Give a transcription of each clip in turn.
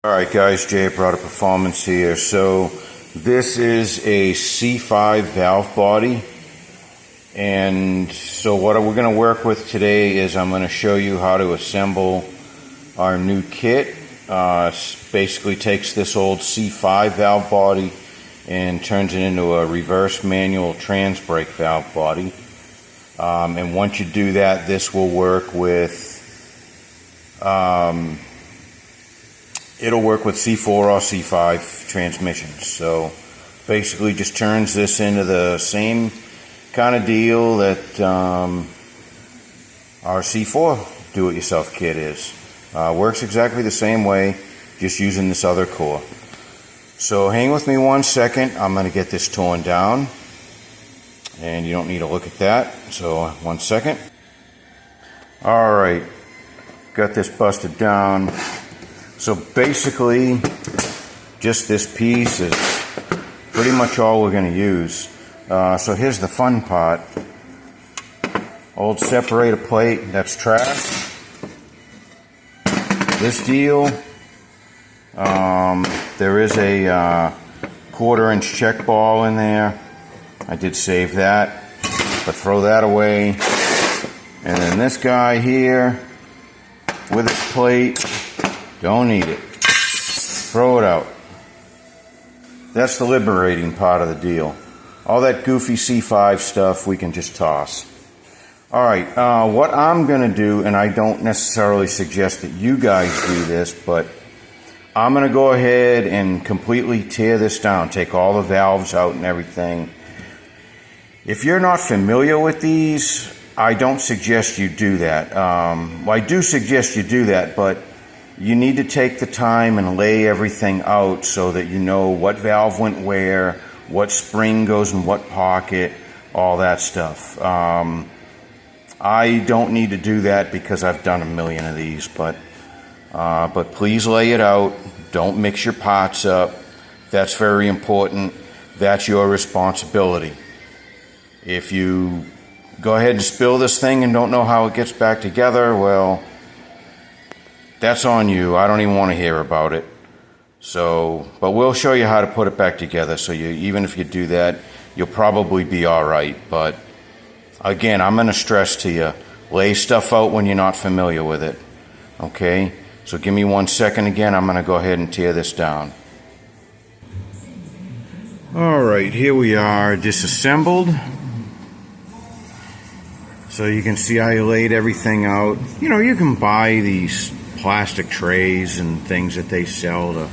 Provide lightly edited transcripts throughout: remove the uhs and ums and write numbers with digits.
Alright guys, Jay brought a performance here. So this is a C5 valve body, and so what we're going to work with today is I'm going to show you how to assemble our new kit. Basically takes this old C5 valve body and turns it into a reverse manual transbrake valve body. And once you do that, this will work with it'll work with C4 or C5 transmissions. So basically just turns this into the same kind of deal that our C4 do-it-yourself kit is. Works exactly the same way, just using this other core. So hang with me 1 second. I'm going to get this torn down, and you don't need to look at that. So 1 second. Alright, got this busted down. So basically, just this piece is pretty much all we're going to use. So here's the fun part. Old separator plate, that's trash. This deal, there is a 1/4 inch check ball in there. I did save that, but throw that away. And then this guy here with his plate, don't need it. Throw it out. That's the liberating part of the deal. All that goofy C5 stuff we can just toss. Alright, what I'm going to do, and I don't necessarily suggest that you guys do this, but I'm going to go ahead and completely tear this down. Take all the valves out and everything. If you're not familiar with these, I don't suggest you do that. Well, I do suggest you do that, but you need to take the time and lay everything out so that you know what valve went where, what spring goes in what pocket, all that stuff. I don't need to do that because I've done a million of these, but please lay it out. Don't mix your parts up. That's very important. That's your responsibility. If you go ahead and spill this thing and don't know how it gets back together, well, that's on you. I don't even want to hear about it. So, but we'll show you how to put it back together. So even if you do that, you'll probably be all right. But again, I'm going to stress to you, lay stuff out when you're not familiar with it. Okay? So give me 1 second again. I'm going to go ahead and tear this down. All right, here we are, disassembled. So you can see I laid everything out. You know, you can buy these plastic trays and things that they sell to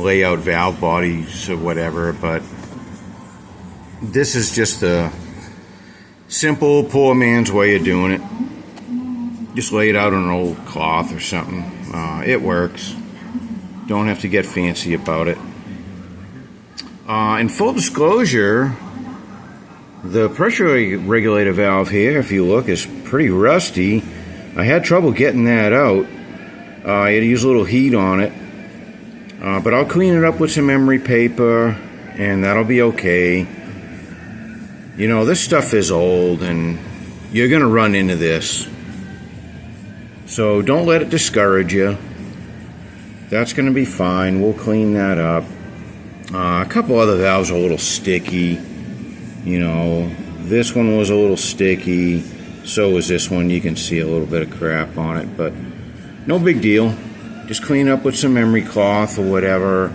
lay out valve bodies or whatever, but this is just a simple poor man's way of doing it. Just lay it out on an old cloth or something. It works. Don't have to get fancy about it. In full disclosure, the pressure regulator valve here, if you look, is pretty rusty. I had trouble getting that out. I had to use a little heat on it. But I'll clean it up with some emery paper, and that'll be okay. You know, this stuff is old, and you're going to run into this. So don't let it discourage you. That's going to be fine. We'll clean that up. A couple other valves are a little sticky. You know, this one was a little sticky. So was this one. You can see a little bit of crap on it, but no big deal. Just clean up with some emery cloth or whatever.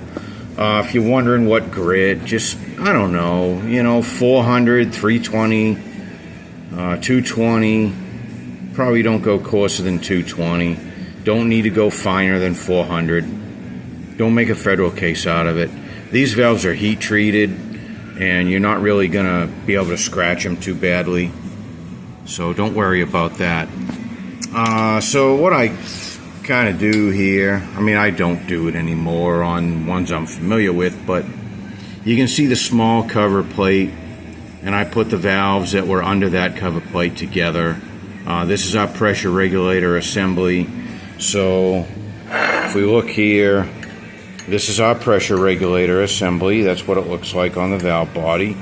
If you're wondering what grit, just, I don't know, you know, 400, 320, 220. Probably don't go coarser than 220. Don't need to go finer than 400. Don't make a federal case out of it. These valves are heat treated, and you're not really going to be able to scratch them too badly. So don't worry about that. So what I kind of do here, I mean, I don't do it anymore on ones I'm familiar with, but you can see the small cover plate, and I put the valves that were under that cover plate together. This is our pressure regulator assembly. So if we look here, this is our pressure regulator assembly. That's what it looks like on the valve body.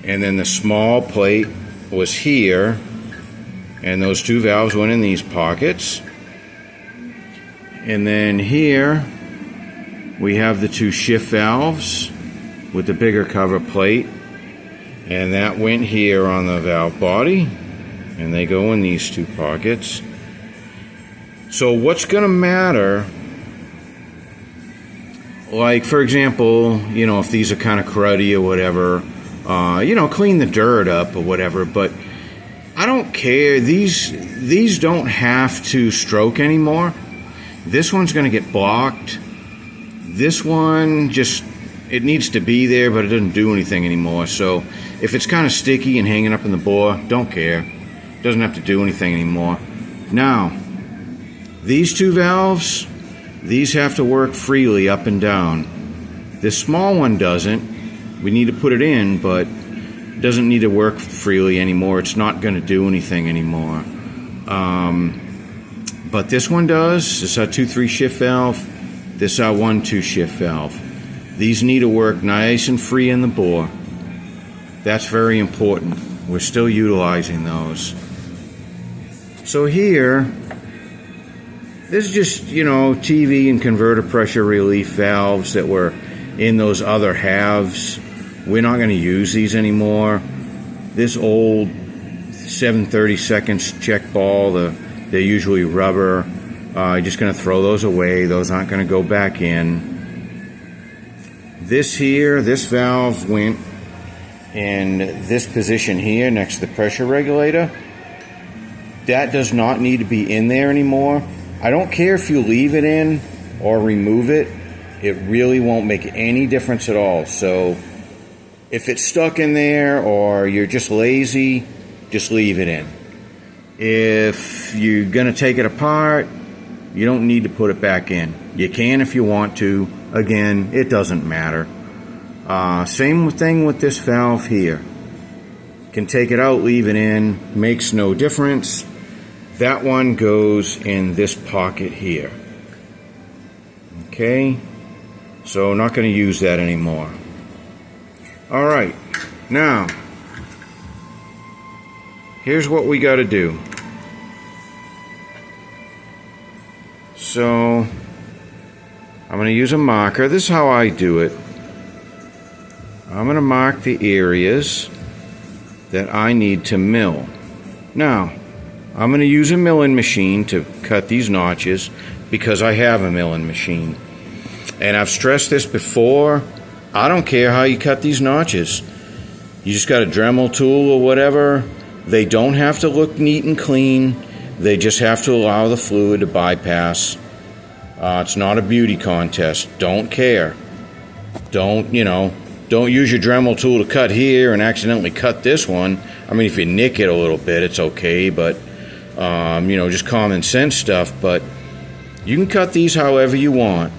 And then the small plate was here, and those two valves went in these pockets. And then here we have the two shift valves with the bigger cover plate, and that went here on the valve body, and they go in these two pockets. So what's going to matter, like for example, you know, if these are kind of cruddy or whatever, you know, clean the dirt up or whatever, but I don't care. These don't have to stroke anymore. This one's going to get blocked. This one just, it needs to be there, but it doesn't do anything anymore. So if it's kind of sticky and hanging up in the bore, don't care. It doesn't have to do anything anymore. Now, these two valves, these have to work freely up and down. This small one doesn't. We need to put it in, but it doesn't need to work freely anymore. It's not going to do anything anymore. But this one does. This is our 2-3 shift valve. This is our 1-2 shift valve. These need to work nice and free in the bore. That's very important. We're still utilizing those. So here, this is just, you know, TV and converter pressure relief valves that were in those other halves. We're not going to use these anymore. This old 7/32 check ball, they're usually rubber. I'm just going to throw those away. Those aren't going to go back in. This here, this valve went in this position here next to the pressure regulator. That does not need to be in there anymore. I don't care if you leave it in or remove it. It really won't make any difference at all. So if it's stuck in there or you're just lazy, just leave it in. If you're going to take it apart, you don't need to put it back in. You can if you want to. Again, it doesn't matter. Same thing with this valve here. Can take it out, leave it in, makes no difference. That one goes in this pocket here. Okay, so not going to use that anymore. All right, now here's what we got to do. So I'm going to use a marker. This is how I do it. I'm going to mark the areas that I need to mill. Now, I'm going to use a milling machine to cut these notches because I have a milling machine. And I've stressed this before. I don't care how you cut these notches. You just got a Dremel tool or whatever. They don't have to look neat and clean. They just have to allow the fluid to bypass. It's not a beauty contest. Don't care. Don't use your Dremel tool to cut here and accidentally cut this one. I mean, if you nick it a little bit, it's okay, but, just common sense stuff. But you can cut these however you want.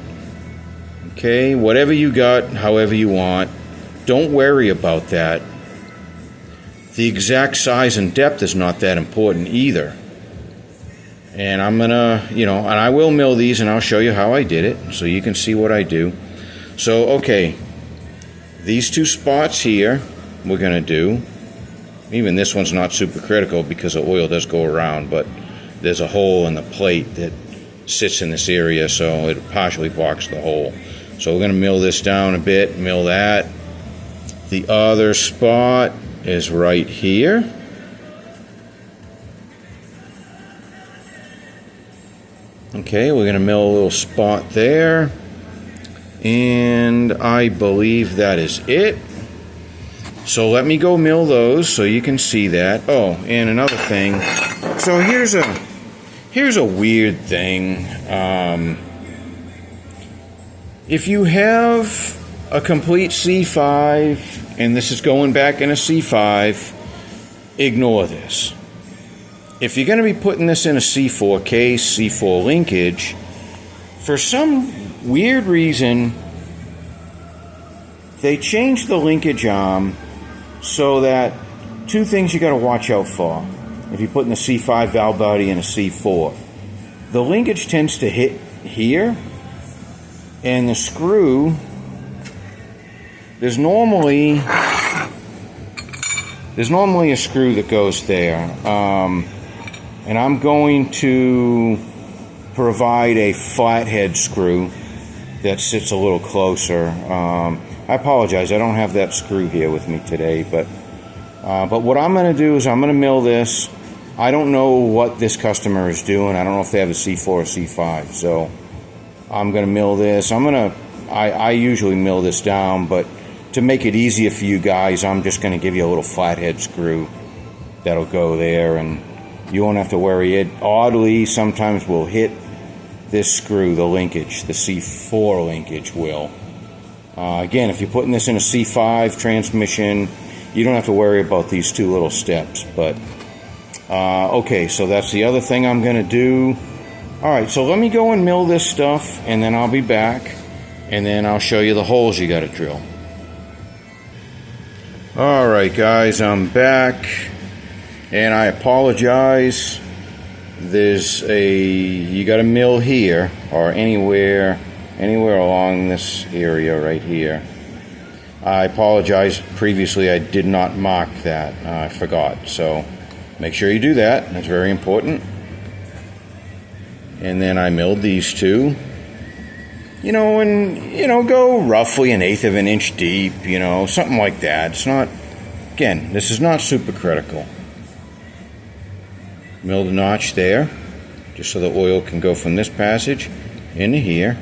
Okay, whatever you got, however you want. Don't worry about that. The exact size and depth is not that important either. And I'm gonna, and I will mill these and I'll show you how I did it so you can see what I do. So, okay, these two spots here we're gonna do. Even this one's not super critical because the oil does go around, but there's a hole in the plate that sits in this area, so it partially blocks the hole. So we're gonna mill this down a bit, mill that. The other spot is right here. Okay, we're going to mill a little spot there, and I believe that is it. So let me go mill those so you can see that. Oh, and another thing. So here's a weird thing. If you have a complete C5, and this is going back in a C5, ignore this. If you're going to be putting this in a C4 case, C4 linkage, for some weird reason, they changed the linkage arm so that two things you got to watch out for if you're putting the C5 valve body in a C4. The linkage tends to hit here, and the screw, there's normally a screw that goes there. And I'm going to provide a flathead screw that sits a little closer. I apologize, I don't have that screw here with me today, but what I'm going to do is I'm going to mill this. I don't know what this customer is doing. I don't know if they have a C4 or C5, so I'm going to mill this. I usually mill this down, but to make it easier for you guys, I'm just going to give you a little flathead screw that'll go there, and you won't have to worry. It oddly sometimes will hit this screw, the linkage, the C4 linkage will. Again, if you're putting this in a C5 transmission, you don't have to worry about these two little steps. But okay, so that's the other thing I'm going to do. Alright, so let me go and mill this stuff, and then I'll be back, and then I'll show you the holes you got to drill. Alright guys, I'm back, and I apologize. You got to mill here, or anywhere along this area right here. I apologize, previously I did not mark that. I forgot, so make sure you do that. That's very important. And then I milled these two. Go roughly 1/8 of an inch deep, something like that. It's not, again, this is not super critical. Milled a notch there, just so the oil can go from this passage into here.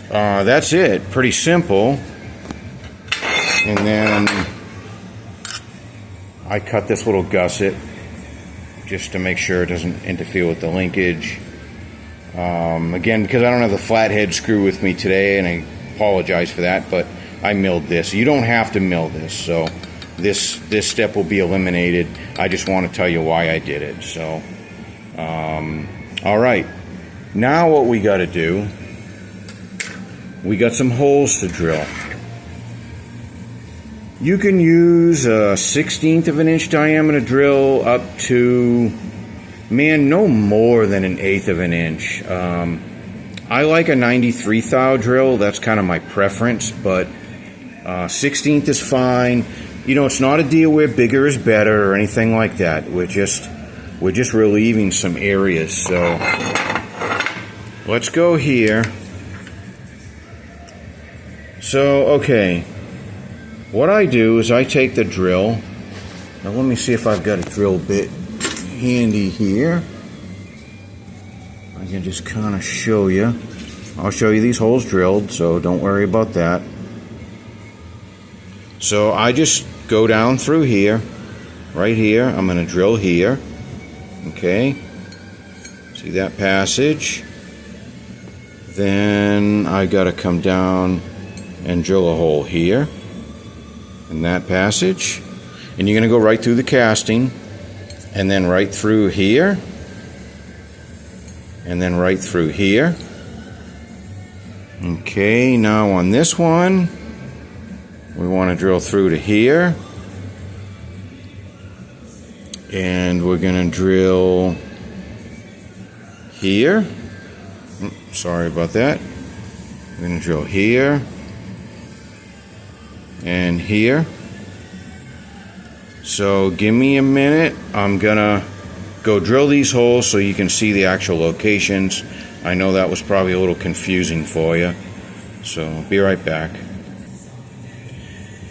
That's it, pretty simple. And then I cut this little gusset just to make sure it doesn't interfere with the linkage. Again, because I don't have the flathead screw with me today, and I apologize for that, but I milled this. You don't have to mill this, so this step will be eliminated. I just want to tell you why I did it. So, all right. Now what we got to do, we got some holes to drill. You can use a 1/16 of an inch diameter drill up to, no more than 1/8 of an inch. I like a 93 thou drill. That's kind of my preference, but 1/16 is fine. It's not a deal where bigger is better or anything like that. We're just relieving some areas. So let's go here. So, okay. What I do is I take the drill. Now let me see if I've got a drill bit handy here. I can just kind of show you. I'll show you these holes drilled, so don't worry about that. So I just go down through here, right here. I'm going to drill here. Okay. See that passage? Then I got to come down and drill a hole here in that passage. And you're going to go right through the casting, and then right through here, and then right through here. Okay, now on this one, we want to drill through to here, and we're going to drill here. Sorry about that. We're going to drill here and here. So give me a minute. I'm gonna go drill these holes so you can see the actual locations. I know that was probably a little confusing for you, so I'll be right back.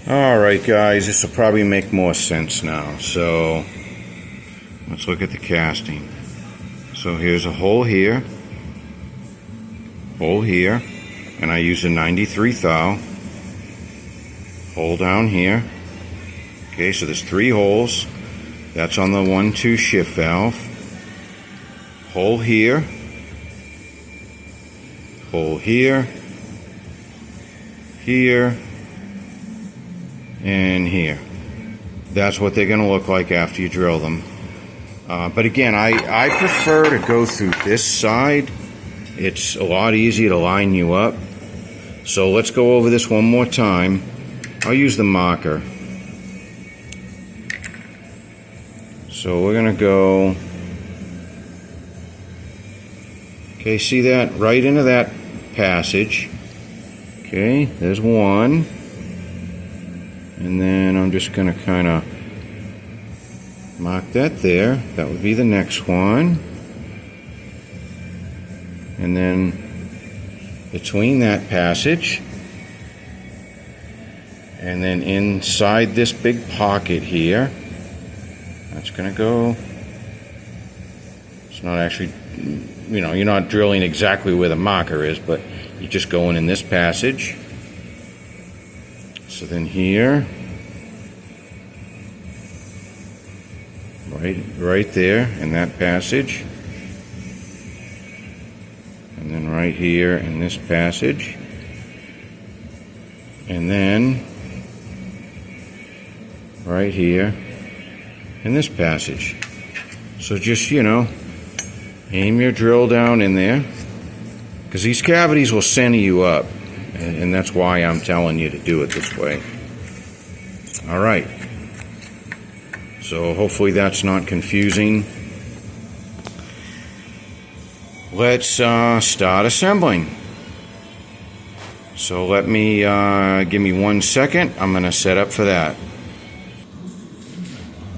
Alright guys, this will probably make more sense now. So let's look at the casting. So here's a hole here, and I use a 93 thou. Hole down here. Okay, so there's 3 holes. That's on the 1-2 shift valve. Hole here. Hole here. Here. And here. That's what they're going to look like after you drill them. But again, I prefer to go through this side. It's a lot easier to line you up. So let's go over this one more time. I'll use the marker. So we're going to go, okay, see that? Right into that passage. Okay, there's one. And then I'm just going to kind of mark that there. That would be the next one. and then between that passage, and then inside this big pocket here. That's going to go. It's not actually, you know, you're not drilling exactly where the marker is, but you're just going in this passage. So then here, right there in that passage, and then right here in this passage, and then right here in this passage. So just, you know, aim your drill down in there, because these cavities will center you up, and that's why I'm telling you to do it this way. All right, so hopefully that's not confusing. Let's start assembling. So let me give me 1 second. I'm going to set up for that.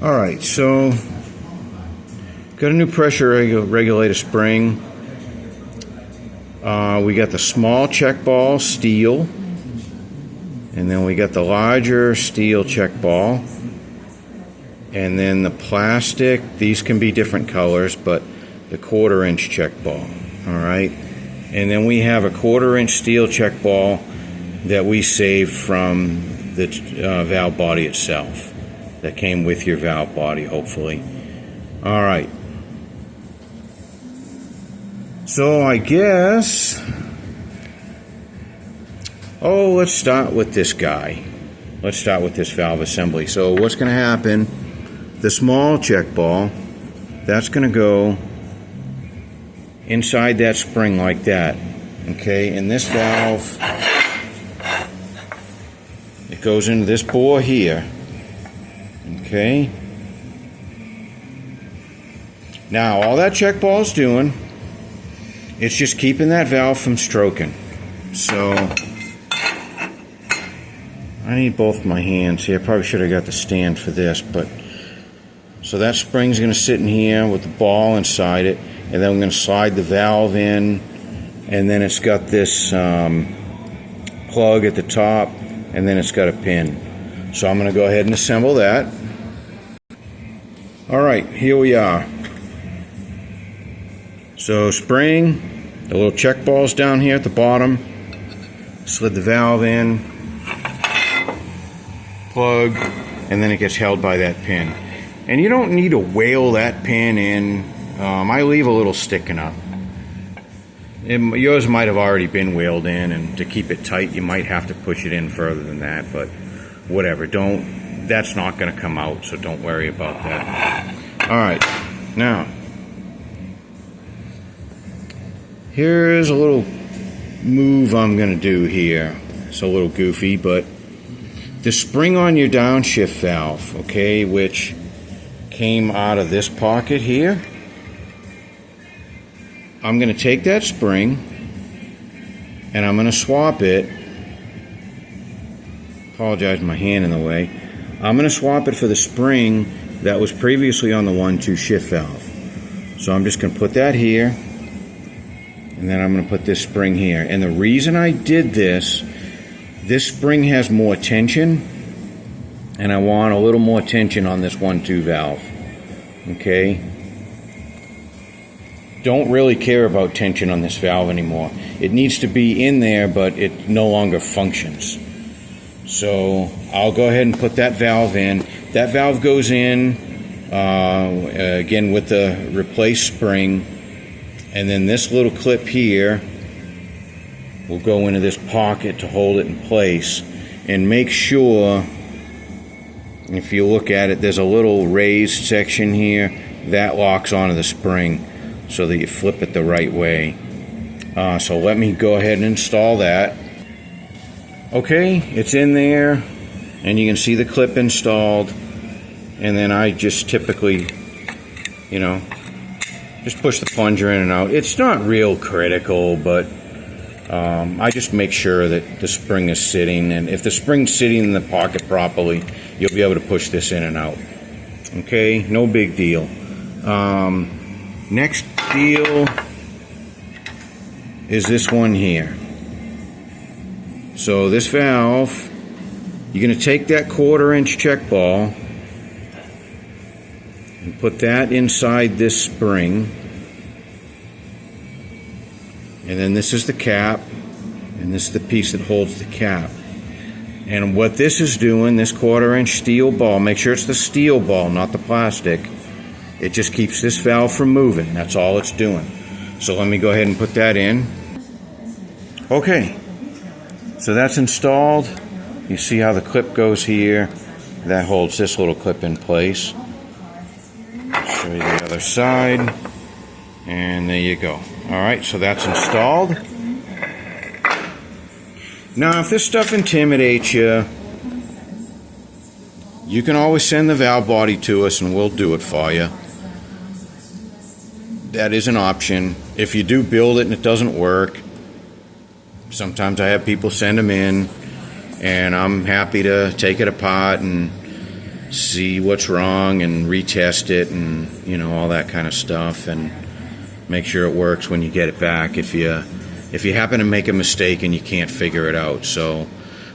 Alright, so got a new pressure regulator spring. We got the small check ball steel, and then we got the larger steel check ball, and then the plastic. These can be different colors, but the 1/4 inch check ball. Alright, and then we have a 1/4 inch steel check ball that we saved from the valve body itself. That came with your valve body, hopefully. All right. So I guess, let's start with this guy. Let's start with this valve assembly. So what's going to happen, the small check ball, that's going to go inside that spring like that. Okay, and this valve, it goes into this bore here. Okay. Now all that check ball is doing, it's just keeping that valve from stroking. So I need both my hands here. I probably should have got the stand for this, but so that spring's going to sit in here with the ball inside it, and then I'm going to slide the valve in, and then it's got this plug at the top, and then it's got a pin. So I'm going to go ahead and assemble that. Alright, here we are. So spring, the little check balls down here at the bottom, slid the valve in, plug, and then it gets held by that pin. And you don't need to whale that pin in. I leave a little sticking up. Yours might have already been whaled in, and to keep it tight you might have to push it in further than that, but whatever, that's not going to come out, so don't worry about that. Alright, now here's a little move I'm going to do here. It's a little goofy, but the spring on your downshift valve, okay, which came out of this pocket here, I'm going to take that spring and I'm going to swap it. Apologize, my hand in the way. I'm going to swap it for the spring that was previously on the 1-2 shift valve. So I'm just going to put that here, and then I'm going to put this spring here. And the reason I did this spring has more tension, and I want a little more tension on this 1-2 valve. Okay? Don't really care about tension on this valve anymore. It needs to be in there, but it no longer functions. So I'll go ahead and put that valve in. That valve goes in again with the replaced spring, and then this little clip here will go into this pocket to hold it in place. And make sure, if you look at it, there's a little raised section here that locks onto the spring so that you flip it the right way. So let me go ahead and install that. Okay, it's in there, and you can see the clip installed, and then I just typically, you know, just push the plunger in and out. It's not real critical, but I just make sure that the spring is sitting, and if the spring's sitting in the pocket properly, you'll be able to push this in and out. Okay, no big deal. Next deal is this one here. So this valve, you're going to take that 1/4-inch check ball and put that inside this spring. And then this is the cap, and this is the piece that holds the cap. And what this is doing, this 1/4-inch steel ball, make sure it's the steel ball, not the plastic. It just keeps this valve from moving. That's all it's doing. So let me go ahead and put that in. Okay, so that's installed. You see how the clip goes here. That holds this little clip in place. Show you the other side. And there you go. Alright, so that's installed. Now, if this stuff intimidates you, you can always send the valve body to us and we'll do it for you. That is an option. If you do build it and it doesn't work, sometimes I have people send them in, and I'm happy to take it apart and see what's wrong and retest it and, you know, all that kind of stuff, and make sure it works when you get it back if you happen to make a mistake and you can't figure it out. So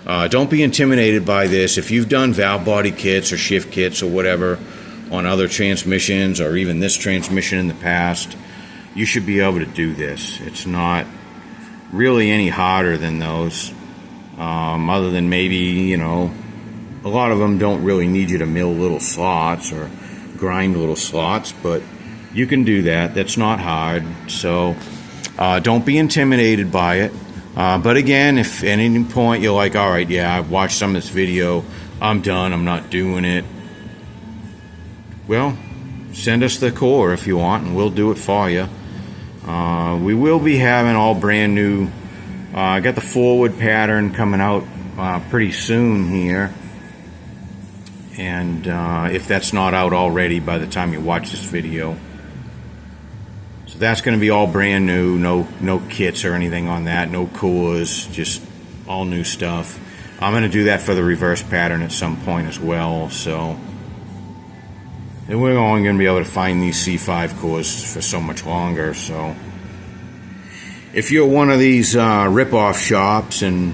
don't be intimidated by this. If you've done valve body kits or shift kits or whatever on other transmissions or even this transmission in the past, you should be able to do this. It's not really any harder than those, other than maybe, you know, a lot of them don't really need you to mill little slots or grind little slots, but you can do that. That's not hard. So don't be intimidated by it. But again, if at any point you're like, all right, yeah, I've watched some of this video, I'm done, I'm not doing it, well, send us the core if you want, and we'll do it for you. We will be having all brand new. I got the forward pattern coming out pretty soon here, and if that's not out already by the time you watch this video, so that's going to be all brand new. No kits or anything on that. No cores, just all new stuff. I'm going to do that for the reverse pattern at some point as well. So. And we're only going to be able to find these C5 cores for so much longer. So if you're one of these rip-off shops and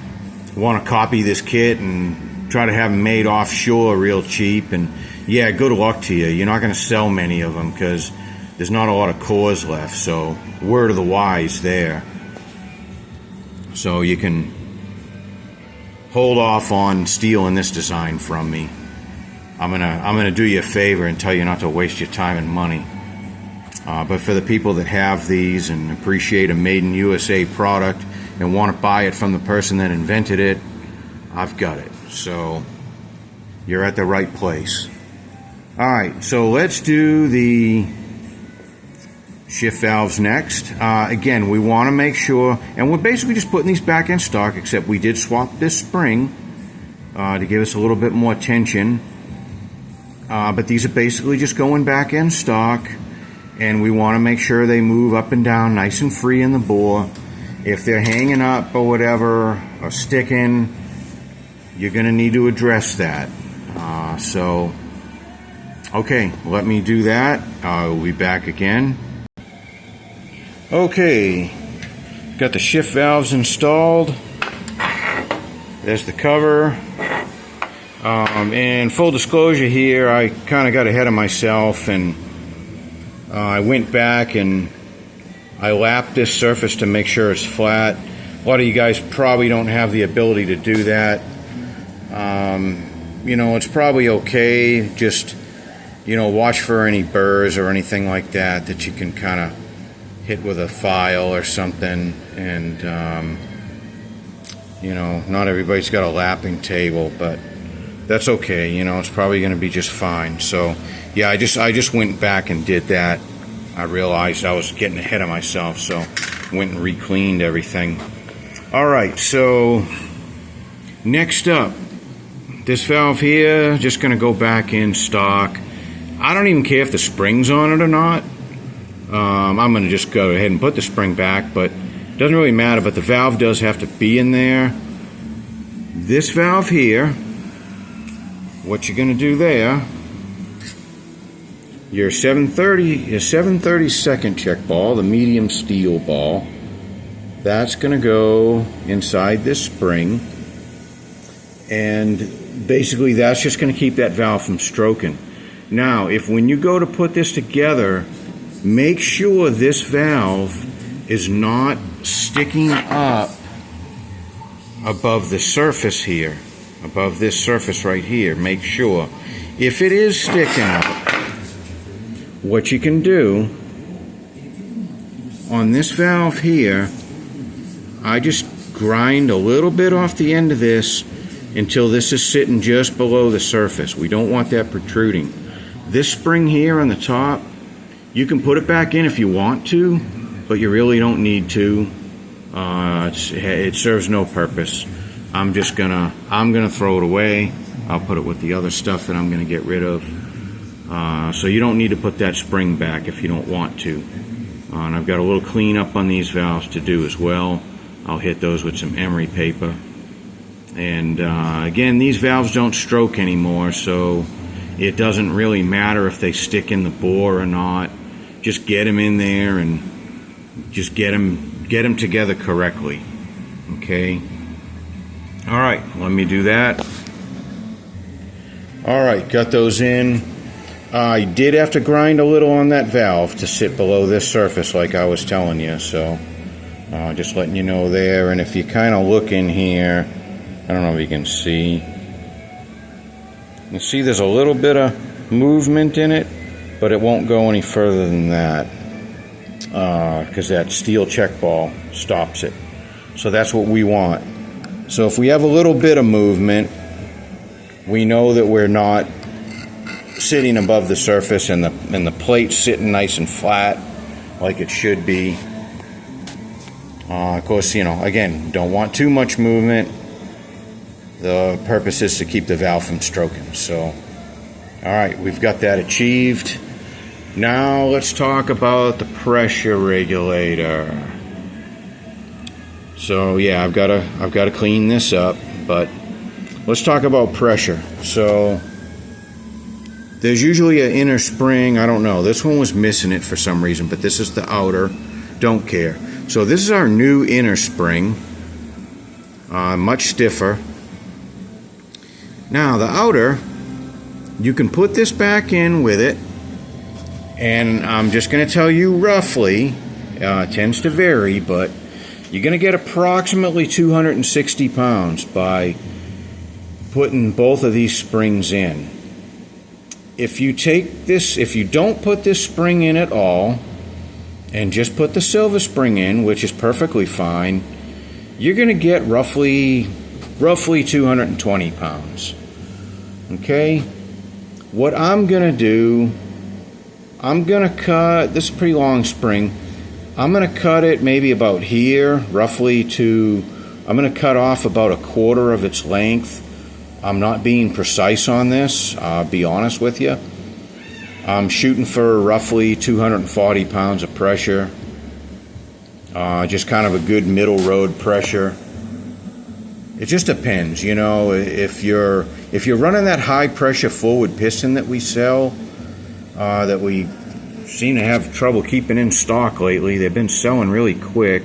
want to copy this kit and try to have them made offshore real cheap, and yeah, good luck to you. You're not going to sell many of them because there's not a lot of cores left. So word of the wise there. So you can hold off on stealing this design from me. I'm gonna do you a favor and tell you not to waste your time and money. But for the people that have these and appreciate a made in USA product and want to buy it from the person that invented it, I've got it. So you're at the right place. Alright, so let's do the shift valves next. Again, we want to make sure, and we're basically just putting these back in stock, except we did swap this spring to give us a little bit more tension. But these are basically just going back in stock, and we want to make sure they move up and down nice and free in the bore. If they're hanging up or whatever, or sticking, you're going to need to address that. So, okay, let me do that. We'll be back again. Okay, got the shift valves installed. There's the cover. And full disclosure here, I kind of got ahead of myself, and I went back and I lapped this surface to make sure it's flat. A lot of you guys probably don't have the ability to do that. You know, it's probably okay. Just, you know, watch for any burrs or anything like that you can kind of hit with a file or something. And, you know, not everybody's got a lapping table, but that's okay. You know, it's probably going to be just fine. So, yeah, I just went back and did that. I realized I was getting ahead of myself, so went and re-cleaned everything. Alright, so next up, this valve here, just going to go back in stock. I don't even care if the spring's on it or not. I'm going to just go ahead and put the spring back, but it doesn't really matter, but the valve does have to be in there. This valve here, what you're going to do there, your 732nd check ball, the medium steel ball, That's going to go inside this spring, and basically that's just going to keep that valve from stroking. Now, if when you go to put this together, make sure this valve is not sticking up above the surface here, above this surface right here. Make sure. If it is sticking up, what you can do on this valve here, I just grind a little bit off the end of this until this is sitting just below the surface. We don't want that protruding. This spring here on the top, you can put it back in if you want to, but you really don't need to. It serves no purpose. I'm gonna throw it away. I'll put it with the other stuff that I'm gonna get rid of. So you don't need to put that spring back if you don't want to. And I've got a little cleanup on these valves to do as well. I'll hit those with some emery paper. And again, these valves don't stroke anymore, so it doesn't really matter if they stick in the bore or not. Just get them in there and just get them together correctly. Okay. All right, let me do that. All right, got those in. I did have to grind a little on that valve to sit below this surface like I was telling you, so just letting you know there. And if you kind of look in here, I don't know if you can see. You see there's a little bit of movement in it, but it won't go any further than that because that steel check ball stops it. So that's what we want. So if we have a little bit of movement, we know that we're not sitting above the surface and the plate's sitting nice and flat like it should be. Of course, you know, again, don't want too much movement. The purpose is to keep the valve from stroking. So, all right, we've got that achieved. Now let's talk about the pressure regulator. So yeah, I've got to clean this up, but let's talk about pressure. So there's usually an inner spring. I don't know. This one was missing it for some reason, but this is the outer. Don't care. So this is our new inner spring, much stiffer. Now the outer, you can put this back in with it, and I'm just going to tell you roughly, it tends to vary, but you're going to get approximately 260 pounds by putting both of these springs in. If you don't put this spring in at all, and just put the silver spring in, which is perfectly fine, you're going to get roughly 220 pounds. Okay? What I'm going to do, I'm going to cut, this is a pretty long spring, I'm going to cut it maybe about here, roughly I'm going to cut off about a quarter of its length. I'm not being precise on this, I'll be honest with you. I'm shooting for roughly 240 pounds of pressure. Just kind of a good middle road pressure. It just depends, you know. If you're running that high pressure forward piston that we sell, that we seem to have trouble keeping in stock lately, they've been selling really quick.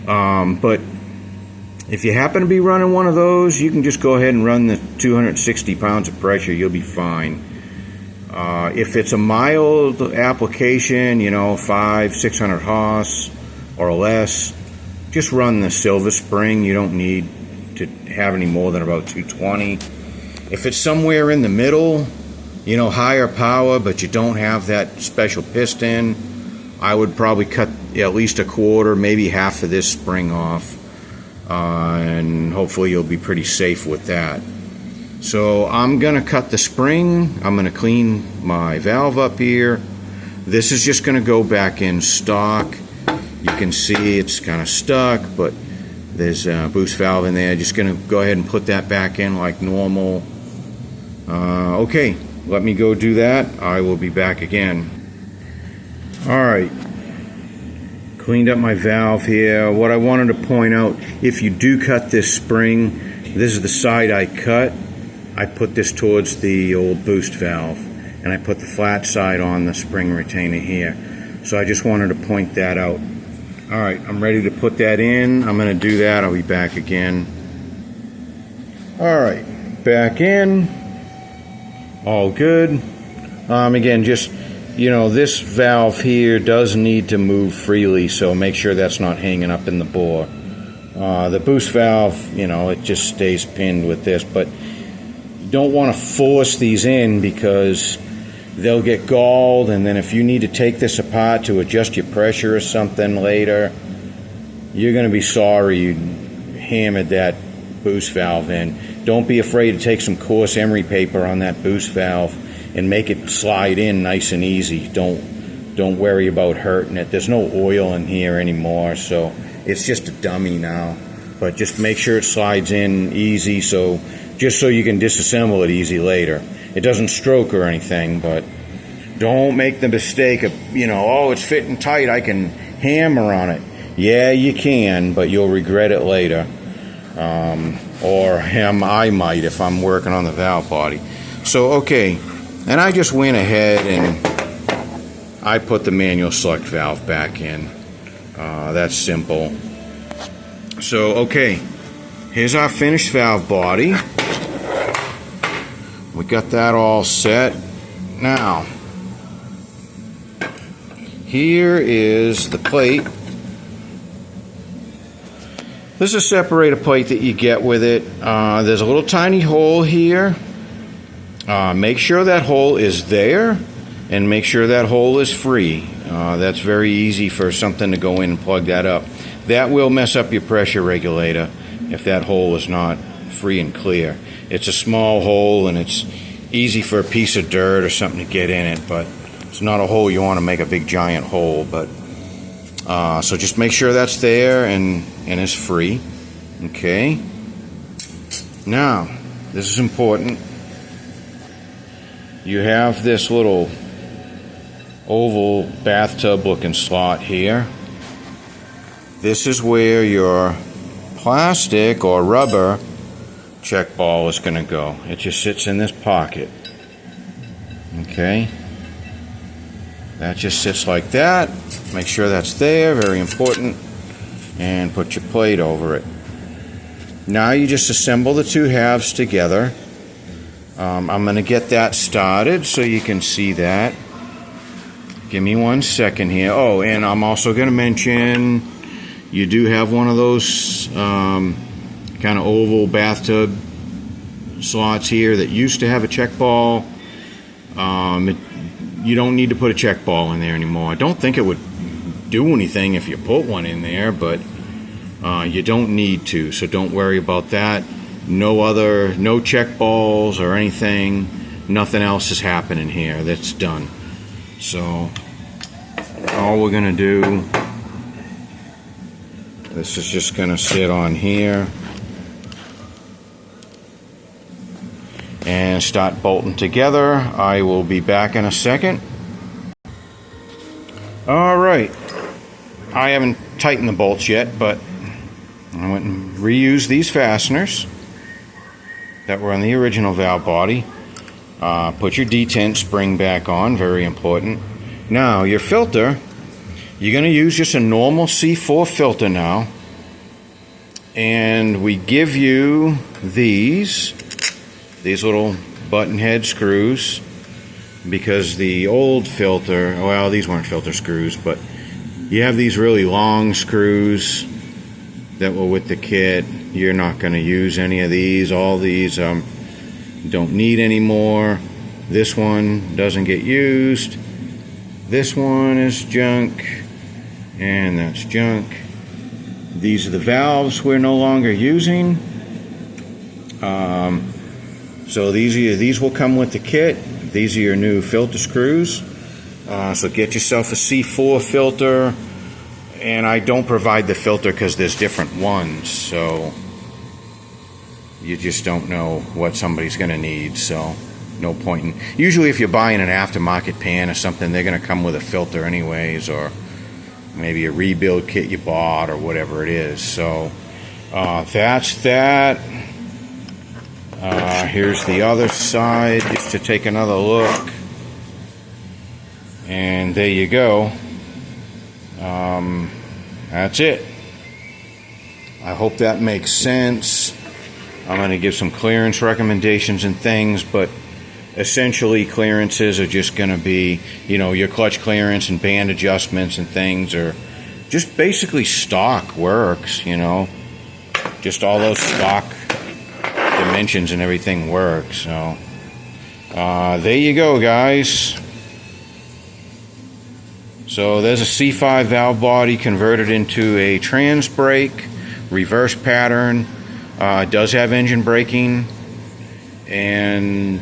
But if you happen to be running one of those, you can just go ahead and run the 260 pounds of pressure. You'll be fine. If it's a mild application, you know, 500-600 Haas or less, just run the silver spring. You don't need to have any more than about 220. If it's somewhere in the middle, you know, higher power, but you don't have that special piston, I would probably cut at least a quarter, maybe half of this spring off, and hopefully you'll be pretty safe with that. So I'm going to cut the spring. I'm going to clean my valve up here. This is just going to go back in stock. You can see it's kind of stuck, but there's a boost valve in there. Just going to go ahead and put that back in like normal. Okay, let me go do that. I will be back again. Alright, cleaned up my valve here. What I wanted to point out, if you do cut this spring, this is the side I cut. I put this towards the old boost valve, and I put the flat side on the spring retainer here. So I just wanted to point that out. Alright, I'm ready to put that in. I'm going to do that. I'll be back again. Alright, back in. All good. Again, just, you know, this valve here does need to move freely, so make sure that's not hanging up in the bore. The boost valve, you know, it just stays pinned with this, but you don't want to force these in because they'll get galled, and then if you need to take this apart to adjust your pressure or something later, you're going to be sorry you hammered that boost valve in. Don't be afraid to take some coarse emery paper on that boost valve and make it slide in nice and easy. Don't worry about hurting it. There's no oil in here anymore, so it's just a dummy now. But just make sure it slides in easy, so just so you can disassemble it easy later. It doesn't stroke or anything, but don't make the mistake of, you know, oh, it's fitting tight, I can hammer on it. Yeah, you can, but you'll regret it later. Or I might if I'm working on the valve body. So, okay, and I just went ahead and I put the manual select valve back in. That's simple. So, okay, here's our finished valve body. We got that all set. Now, here is the plate. This is a separator plate that you get with it. There's a little tiny hole here. Make sure that hole is there, and make sure that hole is free. That's very easy for something to go in and plug that up. That will mess up your pressure regulator if that hole is not free and clear. It's a small hole, and it's easy for a piece of dirt or something to get in it, but it's not a hole you want to make a big giant hole. But so just make sure that's there and is free. Okay. Now, this is important. You have this little oval bathtub looking slot here. This is where your plastic or rubber check ball is going to go. It just sits in this pocket. Okay. That just sits like that. Make sure that's there, very important. And put your plate over it. Now you just assemble the two halves together. I'm going to get that started so you can see that. Give me 1 second here. Oh, and I'm also going to mention you do have one of those kind of oval bathtub slots here that used to have a check ball. You don't need to put a check ball in there anymore. I don't think it would do anything if you put one in there, but you don't need to, so don't worry about that. No check balls or anything. Nothing else is happening here. That's done. So all we're gonna do, this is just gonna sit on here and start bolting together. I will be back in a second. Alright, I haven't tightened the bolts yet, but I went and reused these fasteners that were on the original valve body. Put your detent spring back on, very important. Now, your filter, you're going to use just a normal C4 filter now. And we give you these little button head screws, because the old filter, well, these weren't filter screws, but you have these really long screws that were with the kit. You're not going to use any of these. All these don't need anymore. This one doesn't get used. This one is junk, and that's junk. These are the valves we're no longer using. So these will come with the kit. These are your new filter screws. So get yourself a C4 filter. And I don't provide the filter because there's different ones, so you just don't know what somebody's going to need, so no point in. Usually if you're buying an aftermarket pan or something, they're going to come with a filter anyways, or maybe a rebuild kit you bought or whatever it is. So that's that. Here's the other side, just to take another look. And there you go. that's it. I hope that makes sense. I'm going to give some clearance recommendations and things, but essentially clearances are just going to be, you know, your clutch clearance and band adjustments and things are just basically stock works, you know. Just all those stock dimensions and everything works. So there you go, guys. So there's a C5 valve body converted into a Transbrake reverse pattern. It does have engine braking, and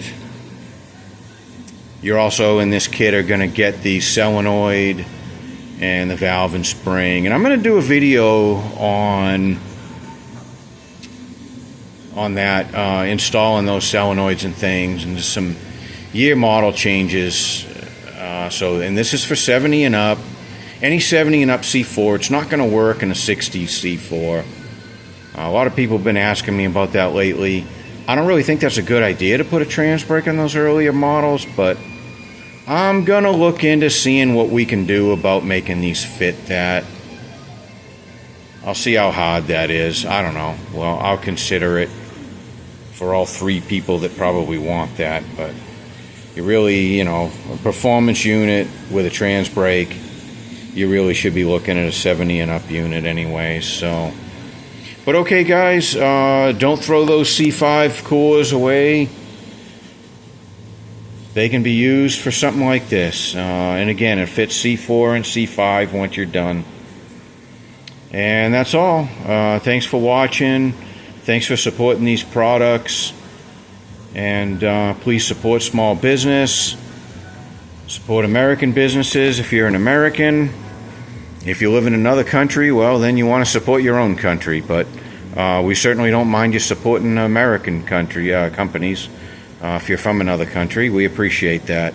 you're also in this kit are going to get the solenoid and the valve and spring. And I'm going to do a video on that, installing those solenoids and things, and just some year model changes. And this is for 70 and up. Any 70 and up C4, it's not going to work in a 60 C4. A lot of people have been asking me about that lately. I don't really think that's a good idea to put a Transbrake on those earlier models, but I'm going to look into seeing what we can do about making these fit that. I'll see how hard that is. I don't know. Well, I'll consider it for all three people that probably want that, but you really, you know, a performance unit with a Transbrake, you really should be looking at a 70 and up unit anyway. So, but okay, guys, don't throw those C5 coolers away. They can be used for something like this. And again, it fits C4 and C5 once you're done. And that's all. Thanks for watching. Thanks for supporting these products. And please support small business. Support American businesses if you're an American. If you live in another country, well, then you want to support your own country. But we certainly don't mind you supporting American companies. If you're from another country, we appreciate that.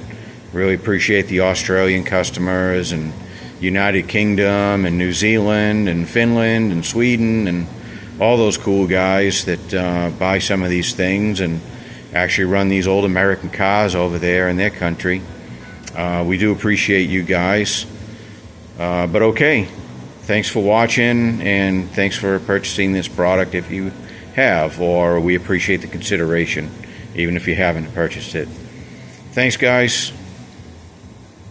Really appreciate the Australian customers and United Kingdom and New Zealand and Finland and Sweden and all those cool guys that buy some of these things and actually run these old American cars over there in their country. We do appreciate you guys. But okay, thanks for watching, and thanks for purchasing this product if you have, or we appreciate the consideration even if you haven't purchased it. Thanks, guys.